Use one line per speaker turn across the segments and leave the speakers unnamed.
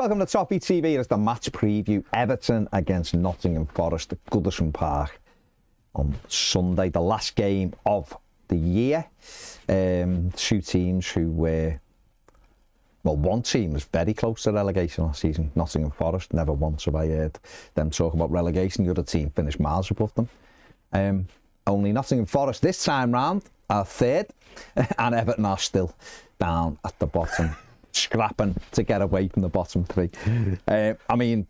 welcome to Toffee TV. It's the match preview. Everton against Nottingham Forest at Goodison Park on Sunday, the last game of the year. Two teams who were, well, one team was very close to relegation last season. Nottingham Forest, never once have I heard them talk about relegation. The other team finished miles above them. Only Nottingham Forest this time round are third, and Everton are still down at the bottom, scrapping to get away from the bottom three. I mean,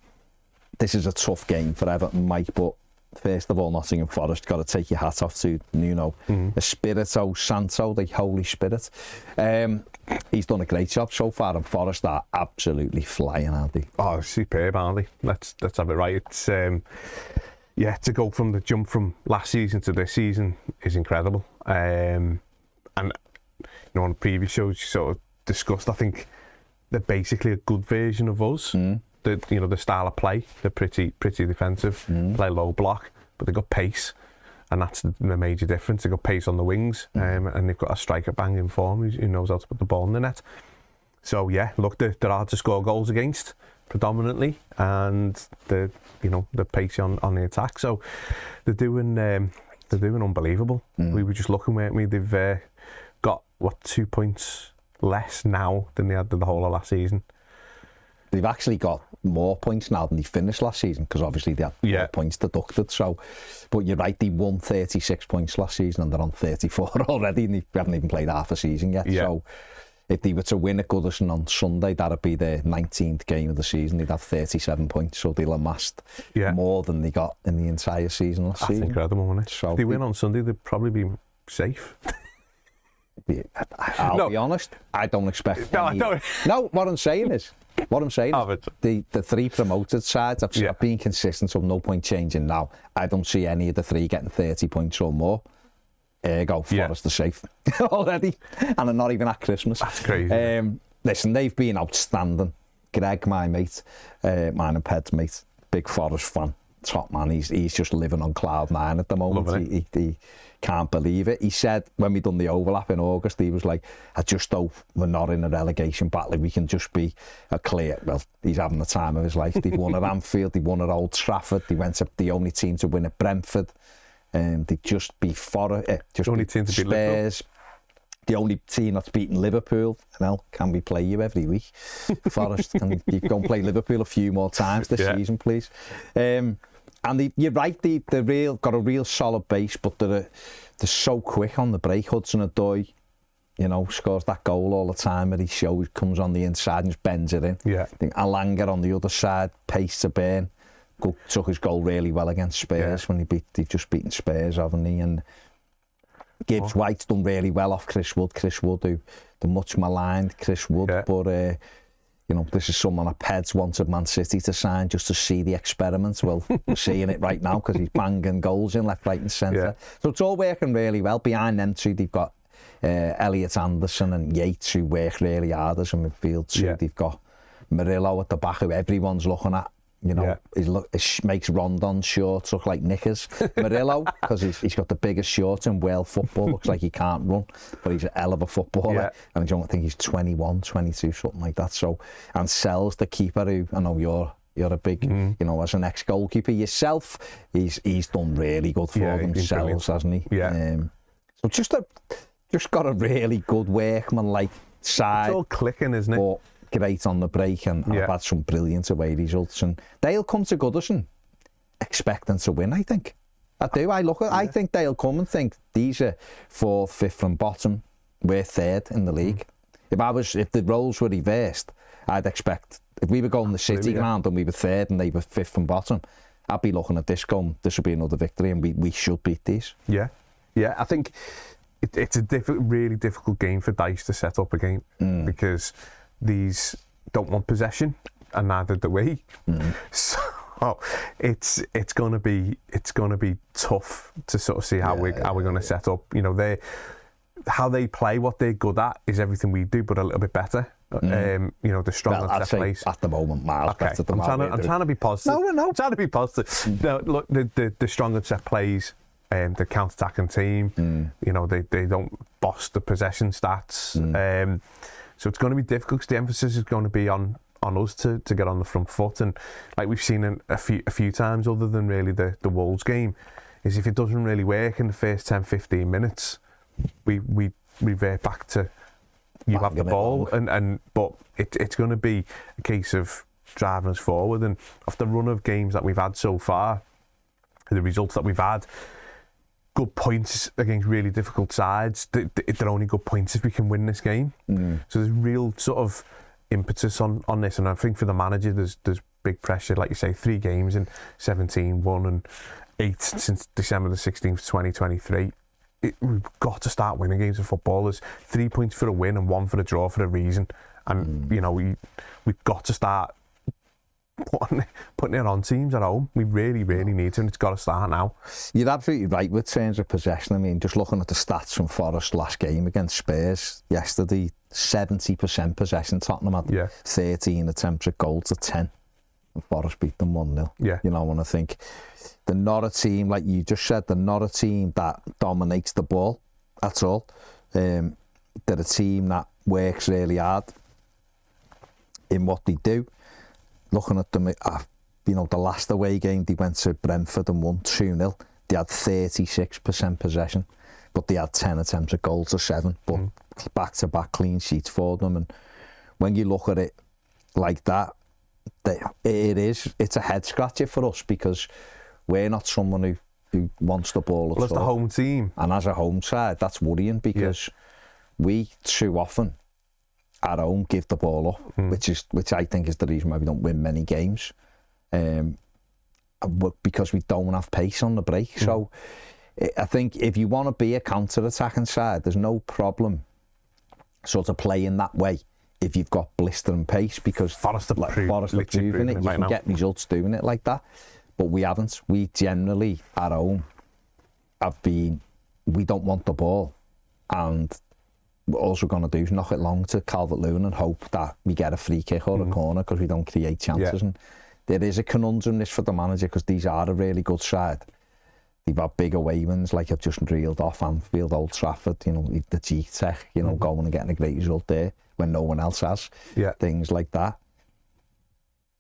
this is a tough game for Everton, Mike, but first of all, Nottingham Forest, got to take your hat off to Nuno Espirito Santo, the Holy Spirit. He's done a great job so far, and Forest are absolutely flying, aren't they?
Oh, superb, aren't they? Let's have it right. It's yeah, to go from the jump from last season to this season is incredible. And you know, on previous shows, you sort of discussed, I think they're basically a good version of us. The, you know, the style of play, they're pretty defensive, play low block, but they've got pace, and that's the major difference. They've got pace on the wings, and they've got a striker banging form who knows how to put the ball in the net. So yeah, look, they're hard to score goals against predominantly, and they're pacey on the attack. So they're doing unbelievable. We were just looking, weren't we? They've got 2 points less now than they had the whole of last season.
They've actually got more points now than they finished last season, because obviously they had more points deducted. So, but you're right, they won 36 points last season and they're on 34 already, and they haven't even played half a season yet. So if they were to win at Goodison on Sunday, that'd be their 19th game of the season. They'd have 37 points, so they'll amassed more than they got in the entire season last season.
That's incredible, isn't it? So if they win on Sunday, they'd probably be safe.
I'll be honest, I don't expect
I don't.
No, what I'm saying is the three promoted sides have been consistent, so no point changing now. I don't see any of the three getting 30 points or more. Ergo, Forest are safe already, and they're not even at Christmas.
That's crazy.
Listen, they've been outstanding. Greg, my mate, mine and Ped's mate, big Forest fan, top man. He's just living on cloud nine at the moment. He can't believe it. He said when we done the overlap in August, he was like, I just hope we're not in a relegation battle. We can just be a clear. Well, he's having the time of his life. They've won at Anfield, they won at Old Trafford, they went to the only team to win at Brentford. They just beat Forest, just only team to beat Spurs. The only team that's beaten Liverpool. Well, can we play you every week? Forest, can you go and play Liverpool a few more times this season, please? And you're right, they're got a real solid base, but they're so quick on the break. Hudson-Odoi, you know, scores that goal all the time, and he comes on the inside and just bends it in. I think Alanga on the other side, pace to burn. Took his goal really well against Spurs when they've just beaten Spurs, haven't he? And Gibbs White's done really well off Chris Wood, who the much maligned Chris Wood, but you know, this is someone that Peds wanted Man City to sign just to see the experiment. Well, we're seeing it right now because he's banging goals in left, right and centre. So it's all working really well. Behind them two, they've got Elliot Anderson and Yates, who work really hard as a midfield too. They've got Murillo at the back, who everyone's looking at. You know, he makes Rondon's shorts look like knickers. Murillo, because he's got the biggest shorts in world football. Looks like he can't run, but he's a hell of a footballer. And I don't think he's 21, 22, something like that. So, and Sells, the keeper, who I know you're a big, you know, as an ex-goalkeeper yourself, he's done really good for them. Sells, hasn't he? So just got a really good workman-like side.
It's all clicking, isn't it?
But great on the break, and I've had some brilliant away results, and they'll come to Goodison expecting to win. I think I do. I think they'll come and think these are 4th, 5th from bottom, we're 3rd in the league. If the roles were reversed, I'd expect, if we were going the City ground and we were 3rd and they were 5th from bottom, I'd be looking at this going, this will be another victory, and we should beat these.
I think it's a really difficult game for Dice to set up again, because these don't want possession, and neither do we. So it's going to be tough to sort of see how we're going to set up. You know, how they play, what they're good at is everything we do, but a little bit better. You know, the strong on set plays
at the moment, miles better than
I'm trying to be positive.
No.
I'm trying to be positive. No, look, the strong on set plays. The counter-attacking team, you know, they don't boss the possession stats. So it's going to be difficult because the emphasis is going to be on on us to get on the front foot, and like we've seen a few times, other than really the Wolves game, is if it doesn't really work in the first 10-15 minutes, we revert back to you have the ball, but it's going to be a case of driving us forward. And off the run of games that we've had so far, the results that we've had, good points against really difficult sides, they're only good points if we can win this game. So there's real sort of impetus on this, and I think for the manager there's big pressure. Like you say, 3 games in 17, 1 and 8 since December the 16th 2023. We've got to start winning games of football. There's 3 points for a win and 1 for a draw for a reason, and you know, we've got to start putting it on teams at home. We really need to, and it's got to start now.
You're absolutely right with terms of possession. I mean, just looking at the stats from Forest last game against Spurs yesterday, 70% possession. Tottenham had 13 attempts at goal to 10, and Forest beat them 1-0.
Yeah.
You know, and I think they're not a team, like you just said, they're not a team that dominates the ball at all. They're a team that works really hard in what they do. Looking at them, you know, the last away game, they went to Brentford and won 2-0. They had 36% possession, but they had 10 attempts at goal to 7, but back-to-back clean sheets for them. And when you look at it like that, it's a head-scratcher for us, because we're not someone who wants the ball at all.
As the home team.
And as a home side, that's worrying, because we too often at home give the ball up, which I think is the reason why we don't win many games, because we don't have pace on the break. So I think if you want to be a counter-attacking side, there's no problem sort of playing that way if you've got blistering pace, because
Forest are
proving it. You can get results doing it like that, but we haven't. We generally at home we don't want the ball, and we're also going to do is knock it long to Calvert-Lewin and hope that we get a free kick or a corner, because we don't create chances. And there is a conundrum this for the manager, because these are a really good side. They've had big away wins, like I've just reeled off, Anfield, Old Trafford, you know, the G-Tech, you know, going and getting a great result there when no one else has. Things like that.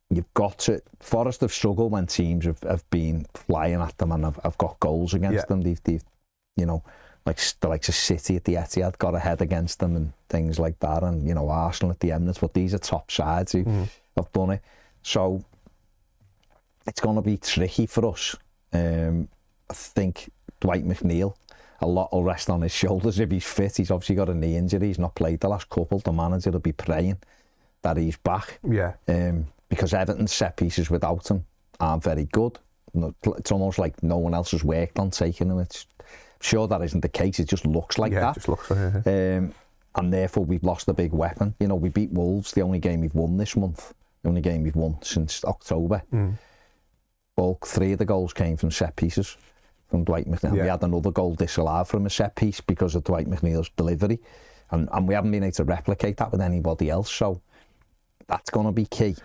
You've got to... Forest have struggled when teams have been flying at them and have got goals against them. They've, you know, like the likes of City at the Etihad got ahead against them and things like that, and, you know, Arsenal at the Emirates, but these are top sides who have done it. So it's going to be tricky for us. I think Dwight McNeil, a lot will rest on his shoulders if he's fit. He's obviously got a knee injury. He's not played the last couple. The manager will be praying that he's back. Because Everton's set pieces without him aren't very good. It's almost like no one else has worked on taking them. I'm sure that isn't the case. It just looks like that.
It just looks like it.
And therefore we've lost a big weapon. You know, we beat Wolves, the only game we've won this month. The only game we've won since October. All 3 of the goals came from set pieces from Dwight McNeil. We had another goal disallowed from a set piece because of Dwight McNeil's delivery. And we haven't been able to replicate that with anybody else. So that's going to be key,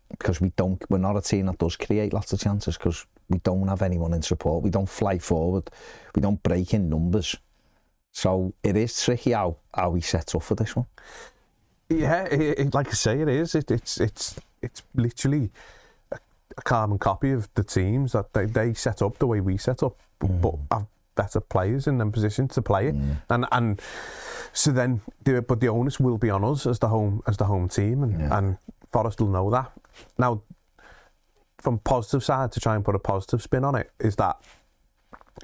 because we're not a team that does create lots of chances, because we don't have anyone in support. We don't fly forward. We don't break in numbers. So it is tricky how we set up for this one.
Yeah, like I say, it is. It's literally a carbon copy of the teams that they set up the way we set up, but have better players in them positions to play it. And so then, but the onus will be on us as the home team, and Forest will know that. Now, from positive side, to try and put a positive spin on it, is that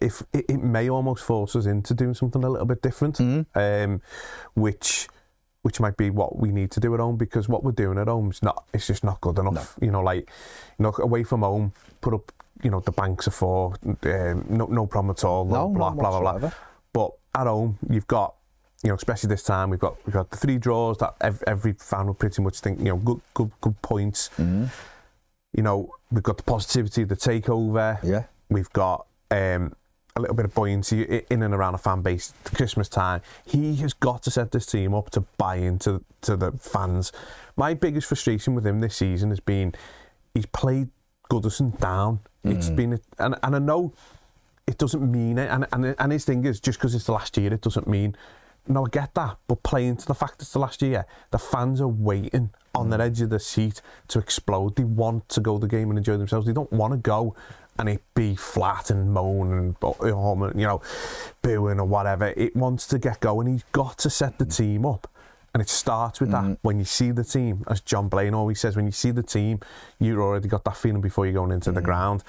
if it may almost force us into doing something a little bit different, which might be what we need to do at home, because what we're doing at home it's just not good enough. You know, like, you know, away from home, put up, you know, the banks of 4, no problem at all, blah blah blah. But at home, you've got, you know, especially this time, we've got the 3 draws that every fan will pretty much think, you know, good points. You know, we've got the positivity of the takeover. We've got a little bit of buoyancy in and around a fan base at Christmas time. He has got to set this team up to buy into the fans. My biggest frustration with him this season has been he's played Goodison down. It's been, and I know it doesn't mean it, and his thing is, just because it's the last year, it doesn't mean No, I get that, but playing to the fact it's the last year, the fans are waiting on the edge of the seat to explode. They want to go to the game and enjoy themselves. They don't want to go and it be flat and moan and, you know, booing or whatever. It wants to get going. He's got to set the team up. And it starts with that. When you see the team, as John Blaine always says, when you see the team, you've already got that feeling before you're going into the ground.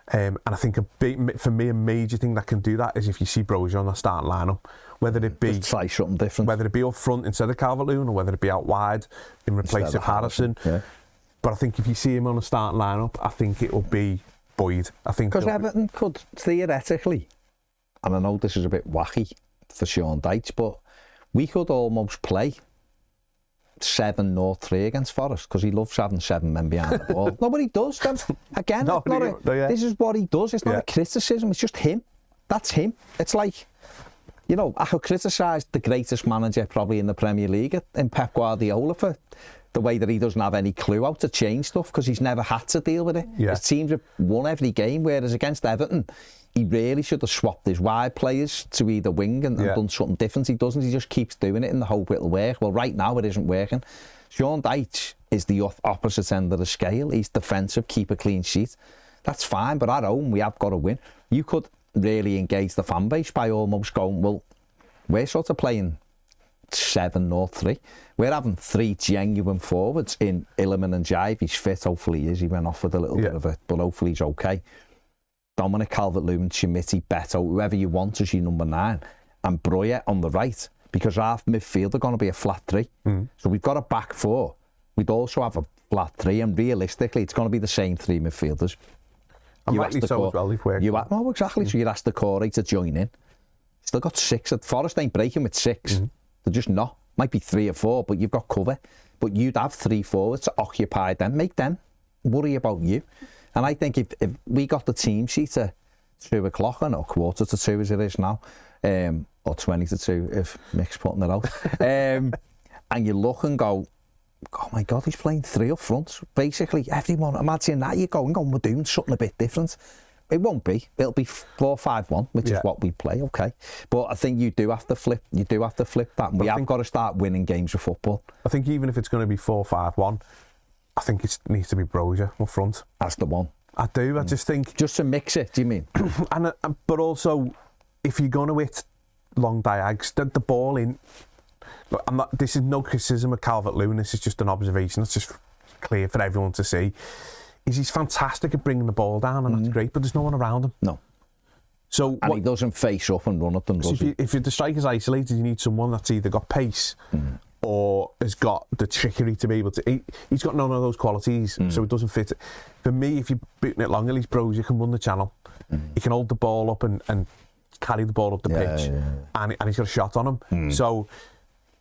And I think for me, a major thing that can do that is if you see Brozier on the starting lineup, whether it be
just try something different,
whether it be up front instead of Calvert-Lewin or whether it be out wide in replace of Harrison.
Yeah.
But I think if you see him on the starting lineup, I think it will be Boyd. I think
because Everton could theoretically, and I know this is a bit wacky for Sean Dyche, but we could almost play 7-0-3 against Forest because he loves having 7 men behind the ball. Nobody does. Again, this is what he does. It's not a criticism. It's just him. That's him. It's like, you know, I could criticise the greatest manager probably in the Premier League in Pep Guardiola for the way that he doesn't have any clue how to change stuff because he's never had to deal with it. His teams have won every game, whereas against Everton, he really should have swapped his wide players to either wing and done something different. He doesn't. He just keeps doing it in the hope it'll work. Well, right now it isn't working. Sean Dyche is the opposite end of the scale. He's defensive, keep a clean sheet. That's fine, but at home we have got to win. You could really engage the fan base by almost going, well, we're sort of playing 7-0-3. We're having 3 genuine forwards in Illiman and Jive. He's fit, hopefully he is. He went off with a little bit of it, but hopefully he's okay. Dominic Calvert-Lewin, Chimiti, Beto, whoever you want as your number 9, and Brien on the right, because our midfield are going to be a flat 3. So we've got a back 4. We'd also have a flat 3, and realistically, it's going to be the same 3 midfielders.
And rightly so as well, if we're...
No, exactly. So you'd ask the Corey to join in. Still got 6. Forest ain't breaking with 6. They're just not. Might be 3 or 4, but you've got cover. But you'd have 3 forwards to occupy them, make them worry about you. And I think if we got the team sheet at 2 o'clock, or 1:45 as it is now, or 20 to 2 if Mick's putting it out, and you look and go, oh my God, he's playing 3 up front. Basically, everyone, imagine that, you're going, we're doing something a bit different. It won't be. It'll be 4-5-1, which is what we play, okay. But I think you do have to flip that. And we have got to start winning games of football.
I think even if it's going to be 4-5-1, I think it needs to be Brozier up front.
That's the one.
I do. I just think...
Just to mix it, do you mean?
But also, if you're going to hit long diags, the ball in... Look, this is no criticism of Calvert-Lewin. This is just an observation. It's just clear for everyone to see. He's fantastic at bringing the ball down, and that's great, but there's no one around him. No. So
he doesn't face up and run at them, does he?
If the striker's isolated, you need someone that's either got pace or has got the trickery to be able to... He's got none of those qualities, so it doesn't fit. For me, if you're booting it long, at least Brozier can run the channel. He can hold the ball up and carry the ball up the pitch, and he's got a shot on him. So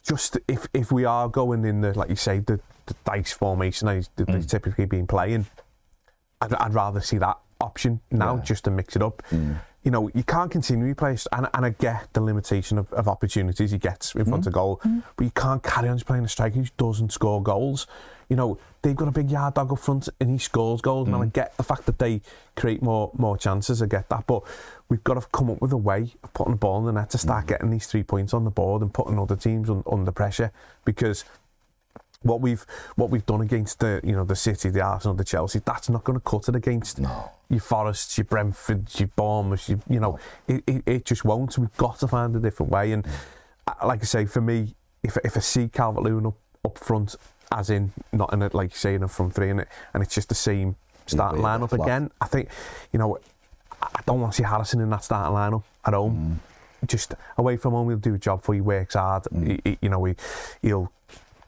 just if we are going in the, like you say, the Dyche formation that they've typically been playing, I'd rather see that option now, just to mix it up. You know, you can't continually play, and I get the limitation of opportunities he gets in front of goal, but you can't carry on just playing a striker who doesn't score goals. You know, they've got a big yard dog up front and he scores goals, and I get the fact that they create more chances, I get that, but we've got to come up with a way of putting the ball in the net to start getting these 3 points on the board and putting other teams under pressure, because what we've done against the City, the Arsenal, the Chelsea, that's not going to cut it against your Forests, your Brentfords, your Bournemouths. It just won't. So we've got to find a different way. And like I say, for me, if I see Calvert-Lewin up front, as in not in it, like you say, in a front 3, and it's just the same starting lineup again, I think, I don't want to see Harrison in that starting lineup at home. Just away from home, he'll do a job for you. He works hard. He'll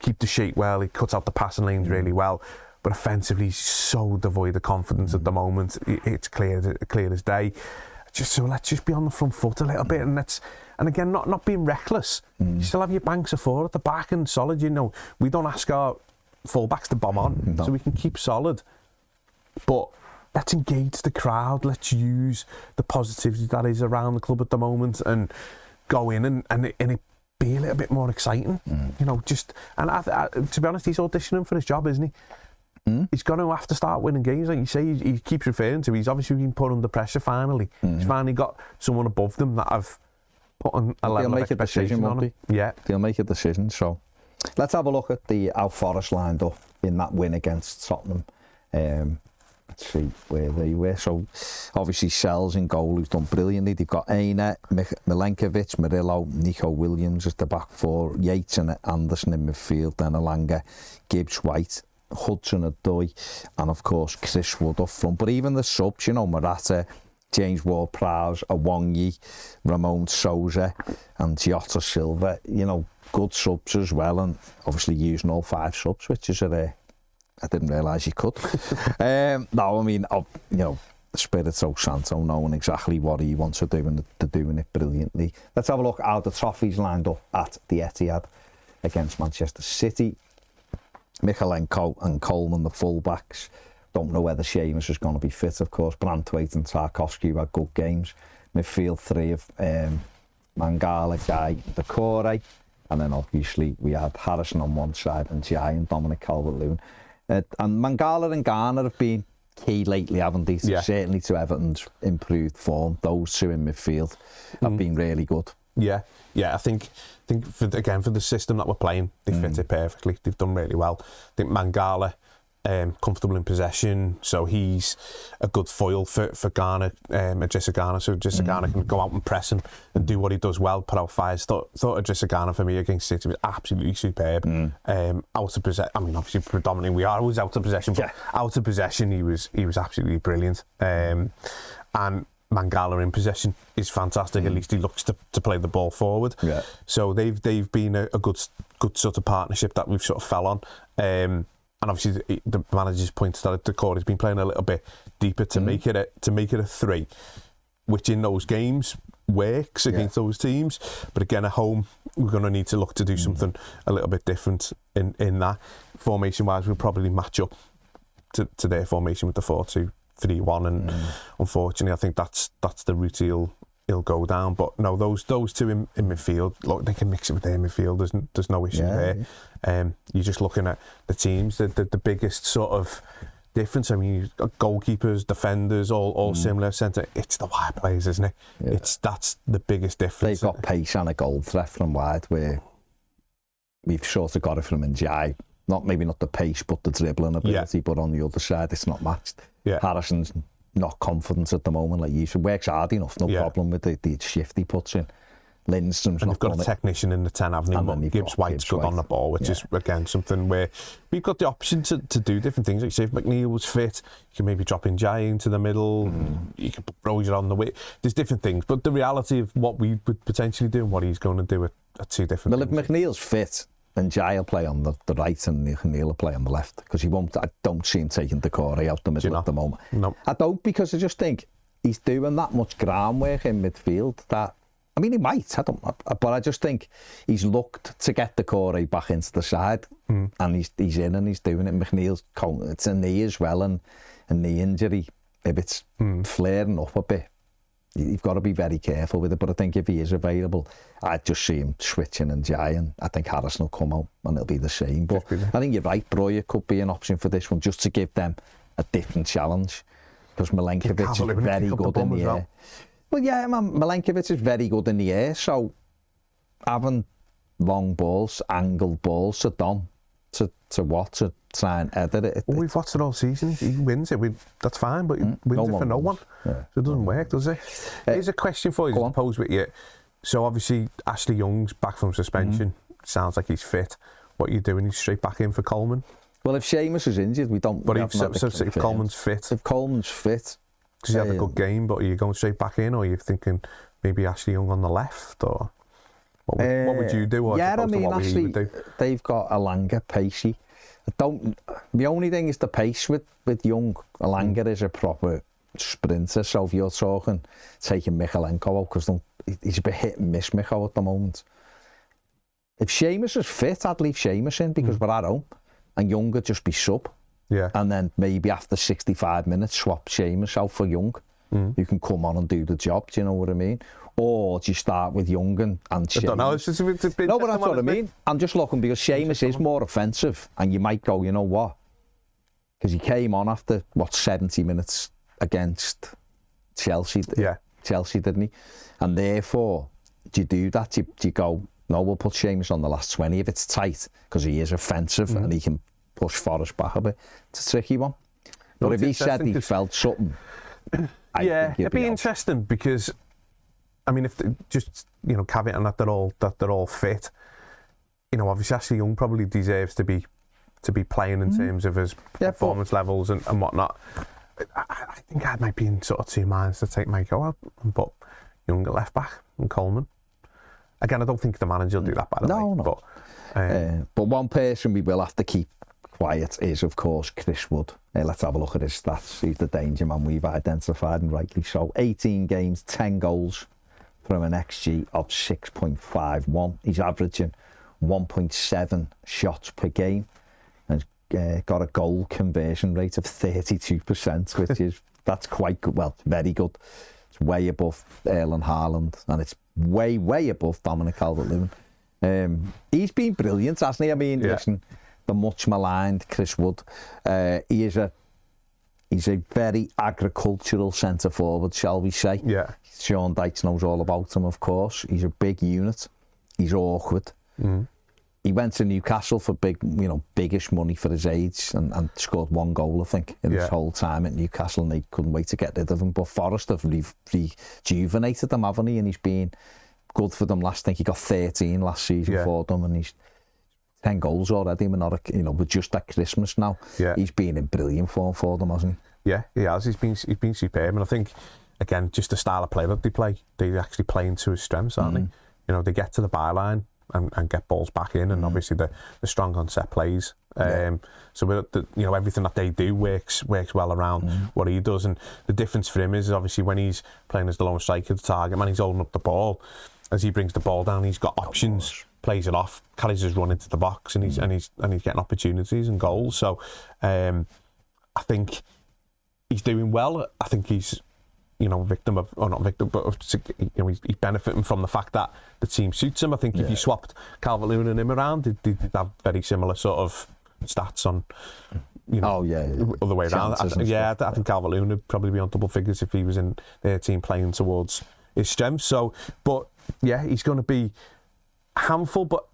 keep the shape well, he cuts out the passing lanes really well, but offensively he's so devoid of confidence at the moment. It's clear as day. So let's just be on the front foot a little bit, and again, not being reckless. You still have your banks of 4 at the back and solid. We don't ask our full-backs to bomb on, so we can keep solid, but let's engage the crowd. Let's use the positivity that is around the club at the moment and go in and it be a little bit more exciting, to be honest, he's auditioning for his job, isn't he? He's going to have to start winning games, like you say. He keeps referring to, he's obviously been put under pressure finally. He's finally got someone above them that have putting a level of expectation on him. Yeah.
They'll make a decision. So let's have a look at how Forest lined up in that win against Tottenham. Let's see where they were. So obviously Sells in goal, who's done brilliantly. They've got Aina, Milenkovic, Murillo, Nico Williams as the back four, Yates and Anderson in midfield, then Elanga, Gibbs, White, Hudson-Odoi, and of course Chris Wood up front. But even the subs, you know, Morata, James Ward-Prowse, Awonyi, Ramon Souza and Jota Silva, you know, good subs as well, and obviously using all 5 subs, which is I didn't realise you could. No, I mean, you know, Spirito Santo knowing exactly what he wants to do, and they're doing it brilliantly. Let's have a look how the Toffees lined up at the Etihad against Manchester City. Michalenko and Coleman, the full-backs. Don't know whether Seamus is going to be fit, of course. Branthwaite and Tarkowski had good games. Midfield 3 of Mangala, Guy, Decore. And then obviously we had Harrison on one side and Jai and Dominic Calvert-Lewin. And Mangala and Garner have been key lately, haven't they? Yeah. Certainly to Everton's improved form. Those two in midfield have been really good.
Yeah, I think for the system that we're playing, they fit it perfectly. They've done really well. I think Mangala, comfortable in possession, so he's a good foil for Garner, Idrissa Garner. So Idrissa Garner can go out and press him and do what he does well, put out fires. Thought Idrissa Garner for me against City was absolutely superb. Out of possession, I mean, obviously predominantly we are always out of possession, but out of possession he was absolutely brilliant. And Mangala in possession is fantastic. At least he looks to play the ball forward. Yeah. So they've been a good sort of partnership that we've sort of fell on. And obviously the manager's pointed out that Decore has been playing a little bit deeper to make it a 3, which in those games works against those teams. But again, at home we're going to need to look to do something a little bit different in that. Formation wise, we'll probably match up to their formation with the 4-2-3-1, and unfortunately I think that's the route he'll go down. But no, those two in midfield, look, they can mix it with their midfield. There's no issue there. You're just looking at the teams. The biggest sort of difference, I mean, you've got goalkeepers, defenders, all similar centre. It's the wide players, isn't it? Yeah. That's the biggest difference.
They've got pace and a goal threat from wide, where we've sort of got it from Njai. Maybe not the pace, but the dribbling ability. But on the other side, it's not matched. Yeah. Harrison's not confident at the moment, like you said. Works hard enough, no problem with the shift he puts in. Lindstrom's
and
not.
They've got a technician in the 10, haven't they? But Gibbs White's good on the ball, which is again something where we've got the option to do different things. Like say if McNeil was fit, you can maybe drop in Jai into the middle. You can put Roger on the way. There's different things, but the reality of what we would potentially do and what he's going to do are two different things.
Well, if McNeil's fit, then Jai will play on the right and McNeil will play on the left, because he won't. I don't see him taking Decore out the middle at the moment.
No,
I don't, because I just think he's doing that much groundwork in midfield that, I mean, he might, but I just think he's looked to get Decore back into the side, and he's in and he's doing it. McNeil's, it's a knee as well, and a knee injury, if it's flaring up a bit, you've got to be very careful with it. But I think if he is available, I'd just see him switching and Jai, I think Harrison will come out and it'll be the same. But I think you're right, Brien could be an option for this one, just to give them a different challenge, because Milenkovic is very good in the air. Well, yeah, man, Milenkovic is very good in the air, so having long balls, angled balls to Dom, to try and edit it.
Well, we've watched it all season. He wins it. That's fine, but he wins it for no one. Yeah. So it doesn't work, does it? Here's a question for you to pose with you. So obviously Ashley Young's back from suspension. Sounds like he's fit. What are you doing? He's straight back in for Coleman?
Well, if Seamus is injured, we don't...
But if Coleman's fit...
If Coleman's fit...
Because he had a good game, but are you going straight back in, or are you thinking maybe Ashley Young on the left, or... What would you do? Or
yeah, I mean, actually, they've got Elanga, pacey. The only thing is the pace with Young. Elanga is a proper sprinter, so if you're taking Michalenko out, because he's a bit hit and miss, Micho, at the moment. If Seamus is fit, I'd leave Seamus in, because we're at home, and Young would just be sub.
Yeah.
And then maybe after 65 minutes, swap Seamus out for Young, who can come on and do the job, do you know what I mean? Or do you start with Young and Seamus?
I don't know, it's just a bit...
No, but that's what I mean. I'm just looking, because Seamus is more offensive, and you might go, you know what? Because he came on after, 70 minutes against Chelsea.
Yeah.
Chelsea, didn't he? And therefore, do you do that? Do you go, no, we'll put Seamus on the last 20 if it's tight, because he is offensive and he can push Forrest back a bit. It's a tricky one. But if he said he felt something,
yeah, it'd be interesting because, I mean, if just caveating that they're all fit, obviously Ashley Young probably deserves to be playing in terms of his performance levels and whatnot. I think I might be in sort of two minds to take Michael out and put Young at left back and Coleman. Again, I don't think the manager will do that, by the way. No.
But one person we will have to keep quiet is, of course, Chris Wood. Let's have a look at his stats. He's the danger man we've identified, and rightly so. 18 games, 10 goals from an XG of 6.51. He's averaging 1.7 shots per game and got a goal conversion rate of 32%, that's quite good. Well, very good. It's way above Erling Haaland, and it's way above Dominic Calvert-Lewin. He's been brilliant, hasn't he? I mean, listen, the much maligned Chris Wood. He's a very agricultural centre forward, shall we say?
Yeah.
Sean Dykes knows all about him, of course. He's a big unit. He's awkward. He went to Newcastle for biggish money for his age and scored one goal, I think, in his whole time at Newcastle, and they couldn't wait to get rid of him. But Forrest have rejuvenated him, haven't he? And he's been good for them I think he got 13 last season for them, and he's 10 goals already. We're not, we're just at Christmas now. Yeah. He's been in brilliant form for them, hasn't he?
Yeah, he has. He's been superb, and I think, again, just the style of play that they actually play into his strengths, aren't they? They get to the byline and get balls back in, and obviously they're strong on set plays. So everything that they do works well around what he does, and the difference for him is obviously when he's playing as the lone striker, the target man, he's holding up the ball. As he brings the ball down, he's got options, plays it off, carries his run into the box, and he's getting opportunities and goals. So I think he's doing well. I think he's victim of, or not victim, but he's benefiting from the fact that the team suits him. I think if you swapped Calvert-Lewin and him around, they'd have very similar sort of stats on, other way around. I think Calvert-Lewin would probably be on double figures if he was in their team playing towards his strengths. So, but yeah, he's going to be a handful, but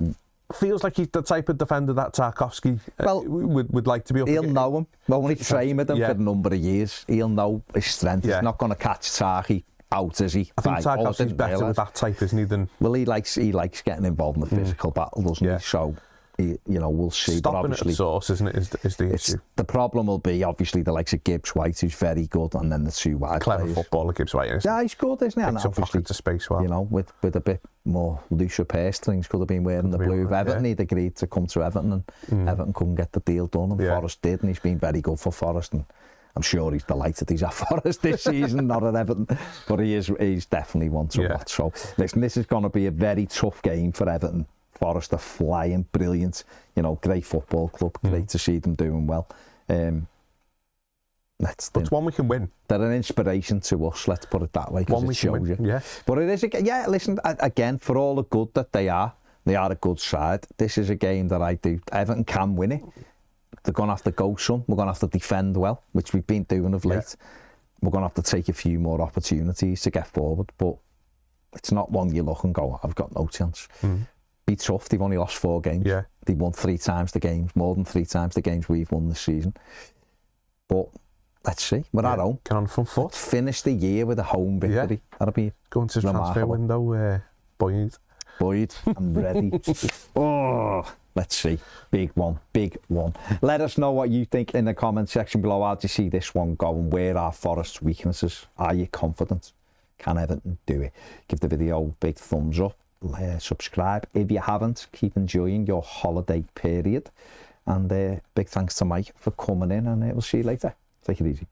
feels like he's the type of defender that Tarkowski would like to be up.
He'll know him. Well, when he trained with him for a number of years, he'll know his strength. He's not going to catch Tarky out, is he?
I think Tarkowski's better with that type, isn't he? Well,
he likes getting involved in the physical battle, doesn't he? So, we'll see.
Stopping at the source, isn't it, is the issue.
The problem will be, obviously, the likes of Gibbs White, who's very good, and then the two wide
clever
players.
Footballer, Gibbs White, isn't he?
Yeah, he's good, isn't he?
Picks up pockets of space well.
With a bit more looser purse strings, could have been wearing the blue of Everton. He'd agreed to come to Everton, and Everton couldn't get the deal done, and Forrest did, and he's been very good for Forrest, and I'm sure he's delighted he's at Forrest this season, not at Everton, but he's definitely one to watch. So, listen, this is going to be a very tough game for Everton. Forrest are flying, brilliant, great football club, great to see them doing well. It's
one we can win.
They're an inspiration to us, let's put it that way, because it shows you.
Yeah.
But it is, listen, again, for all the good that they are a good side. This is a game that I do. Everton can win it. They're going to have to go some. We're going to have to defend well, which we've been doing of late. We're going to have to take a few more opportunities to get forward, but it's not one you look and go, I've got no chance. Be tough. They've only lost 4 games.
Yeah.
They won 3 times the games, more than 3 times the games we've won this season. But let's see. We're at home.
Get on the front foot.
Let's finish the year with a home victory. That'll be
going to the transfer window, buoyed
and ready. Let's see. Big one. Let us know what you think in the comment section below. How do you see this one going? Where are Forest's weaknesses? Are you confident? Can Everton do it? Give the video a big thumbs up. Subscribe if you haven't. Keep enjoying your holiday period, and big thanks to Mike for coming in, and we'll see you later. Take it easy.